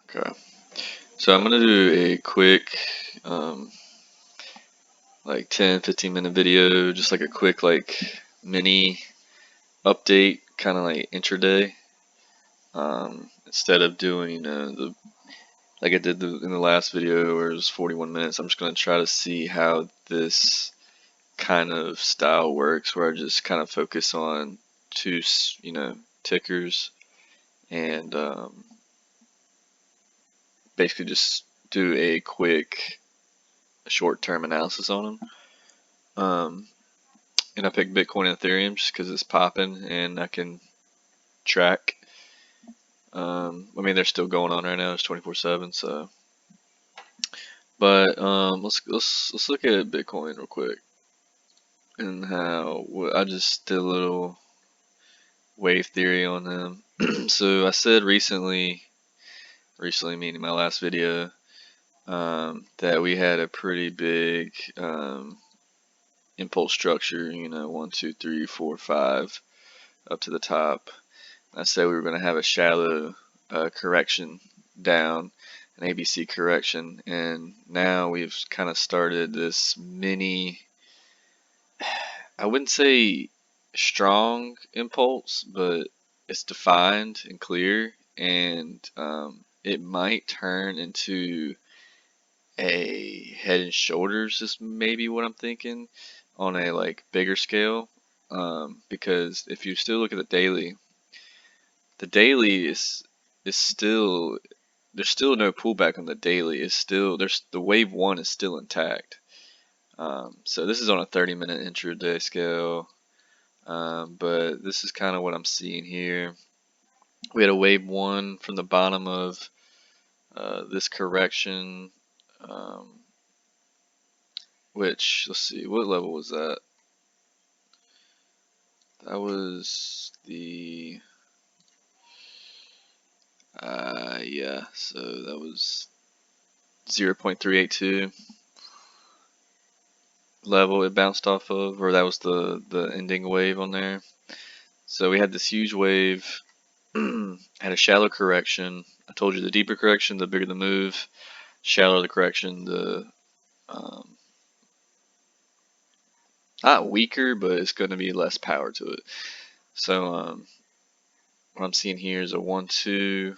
Okay, so I'm gonna do a quick, like 10-15 minute video, just like a quick mini update, kind of like intraday. Instead of doing the like I did in the last video where it was 41 minutes, I'm just gonna try to see how this kind of style works, where I just kind of focus on two, tickers and basically just do a quick short-term analysis on them. And I picked Bitcoin and Ethereum just because it's popping and I can track. I mean, they're still going on right now. It's 24/7. So, but let's look at Bitcoin real quick and how I just did a little wave theory on them. So I said recently meaning my last video, that we had a pretty big impulse structure. 1, 2, 3, 4, 5 up to the top. I said we were going to have a shallow correction down, an ABC correction, and now we've kind of started this mini, I wouldn't say strong impulse, but it's defined and clear, and it might turn into a head and shoulders is maybe what I'm thinking on a bigger scale, because if you still look at the daily is still, there's still no pullback on the daily. It's still, there's the wave one is still intact. So this is on a 30-minute intraday scale, but this is kind of what I'm seeing here. We had a wave one from the bottom of this correction, which, let's see, what level was that? That was the yeah, so that was 0.382 level it bounced off of, or that was the ending wave on there. So we had this huge wave, had a shallow correction. I told you the deeper correction, the bigger the move. Shallower the correction, the not weaker, but it's going to be less power to it. So what I'm seeing here is a 1-2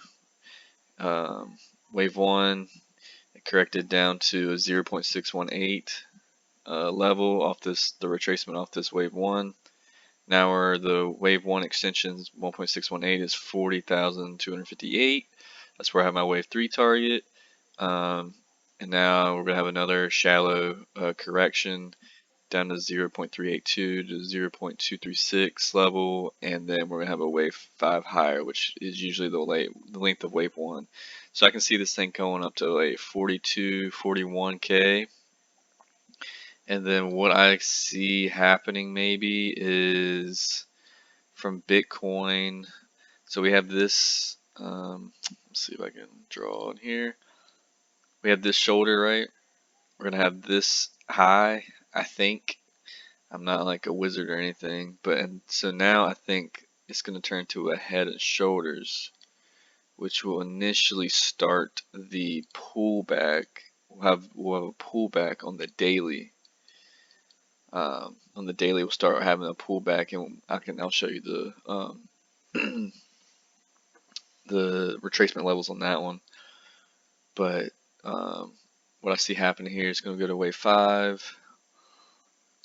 wave one. It corrected down to a 0.618 level off the retracement off this wave one. Now where the wave one extensions 1.618 is 40,258. That's where I have my wave three target. And now we're gonna have another shallow correction down to 0.382 to 0.236 level, and then we're gonna have a wave 5 higher, which is usually the length of wave 1. So I can see this thing going up to a 42, 41K. And then what I see happening maybe is from Bitcoin. So we have this, let's see if I can draw in here. We have this shoulder, right? We're gonna have this high, I think. I'm not like a wizard or anything, but and so now I think it's going to turn to a head and shoulders, which will initially start the pullback. We'll have a pullback on the daily. On the daily, we'll start having a pullback, and I'll show you the the retracement levels on that one. But what I see happening here is going to go to wave 5.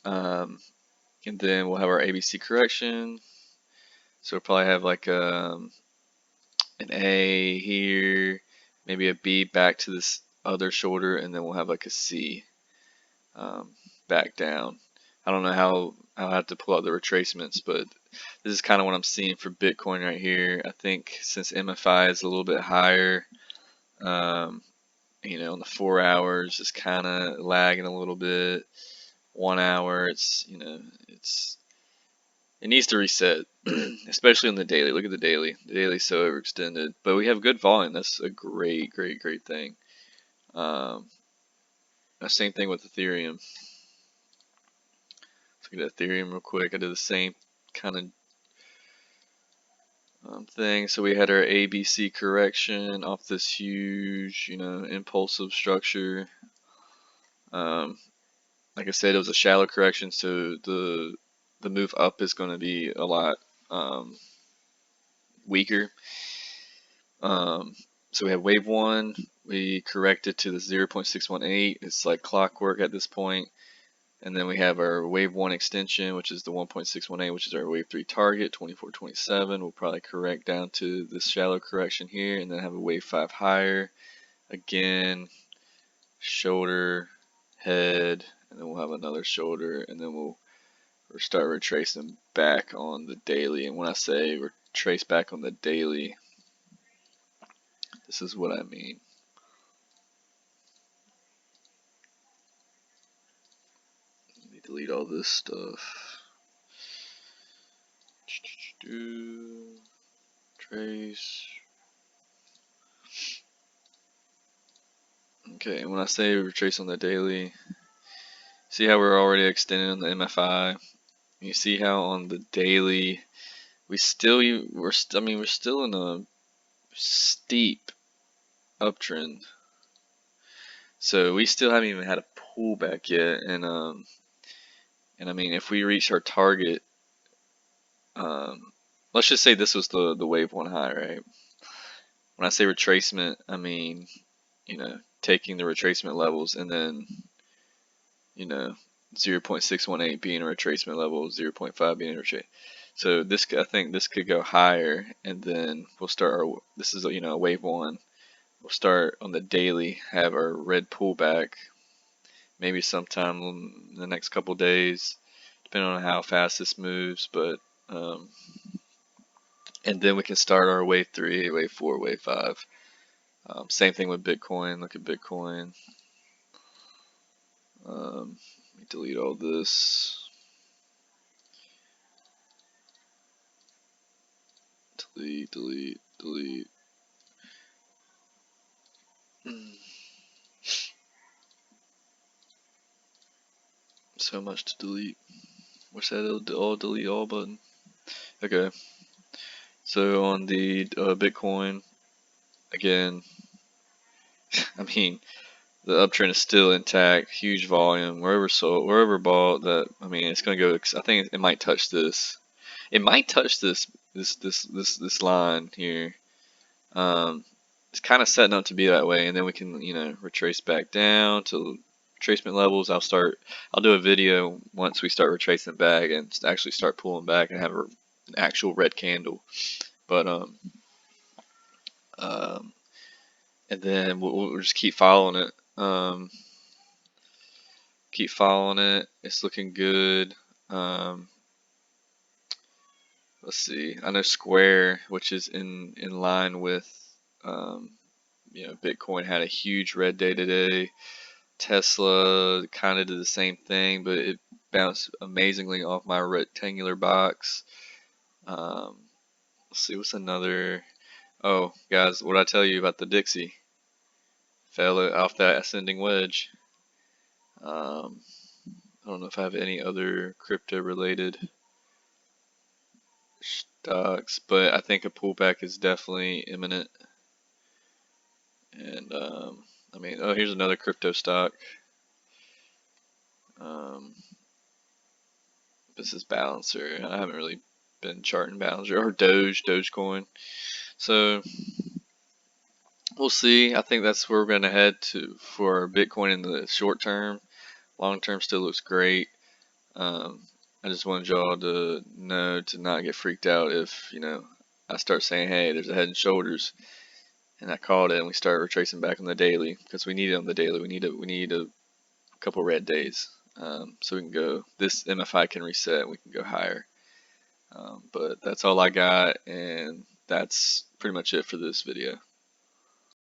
And then we'll have our ABC correction. So we'll probably have like an A here, maybe a B back to this other shoulder, and then we'll have like a C back down. I don't know how I'll have to pull out the retracements, but this is kind of what I'm seeing for Bitcoin right here. I think since MFI is a little bit higher, on the 4 hours it's kind of lagging a little bit. 1 hour, it needs to reset, especially on the daily. Look at the daily. The daily's so overextended, but we have good volume. That's a great, great, great thing. Same thing with Ethereum. Let's look at Ethereum real quick. I did the same kind of thing. So we had our ABC correction off this huge, impulsive structure. Like I said, it was a shallow correction, so the move up is going to be a lot weaker. So we have wave one. We corrected to the 0.618. It's like clockwork at this point. And then we have our wave one extension, which is the 1.618, which is our wave three target, 24.27. We'll probably correct down to this shallow correction here, and then have a wave five higher. Again, shoulder, head, and then we'll have another shoulder, and then we'll start retracing back on the daily. And when I say retrace back on the daily, this is what I mean. Let me delete all this stuff. Trace. Okay, when I say retrace on the daily, see how we're already extending on the MFI. You see how on the daily we're still in a steep uptrend. So we still haven't even had a pullback yet, and I mean, if we reach our target, let's just say this was the wave one high, right? When I say retracement, I mean, taking the retracement levels and then, 0.618 being a retracement level, 0.5 being a retracement. So I think this could go higher, and then we'll start this is a wave one. We'll start on the daily, have our red pullback, maybe sometime in the next couple days, depending on how fast this moves. But and then we can start our wave three, wave four, wave five. Same thing with Bitcoin. Look at Bitcoin. Let me delete all this. Delete. So much to delete. What's that all delete all button? Okay. So on the Bitcoin, again, I mean, the uptrend is still intact, huge volume. Wherever sold, wherever bought, that I mean, it's gonna go. I think it might touch this. It might touch this line here. It's kind of setting up to be that way, and then we can retrace back down to retracement levels. I'll do a video once we start retracing back and actually start pulling back and have an actual red candle. But and then we'll just keep following it. Keep following it. It's looking good. Let's see. I know Square, which is in line with Bitcoin, had a huge red day today. Tesla kind of did the same thing, but it bounced amazingly off my rectangular box. Let's see, what's another? Oh, guys, what did I tell you about the Dixie? Fell off that ascending wedge. I don't know if I have any other crypto related stocks, but I think a pullback is definitely imminent. And I mean, oh, here's another crypto stock. This is Balancer. I haven't really been charting Balancer or Dogecoin. So we'll see. I think that's where we're going to head to for Bitcoin in the short term. Long term still looks great. I just wanted y'all to know to not get freaked out if I start saying, hey, there's a head and shoulders, and I called it, and we start retracing back on the daily because we need it on the daily. We need a couple red days, so we can go. This MFI can reset, and we can go higher. But that's all I got, and that's pretty much it for this video.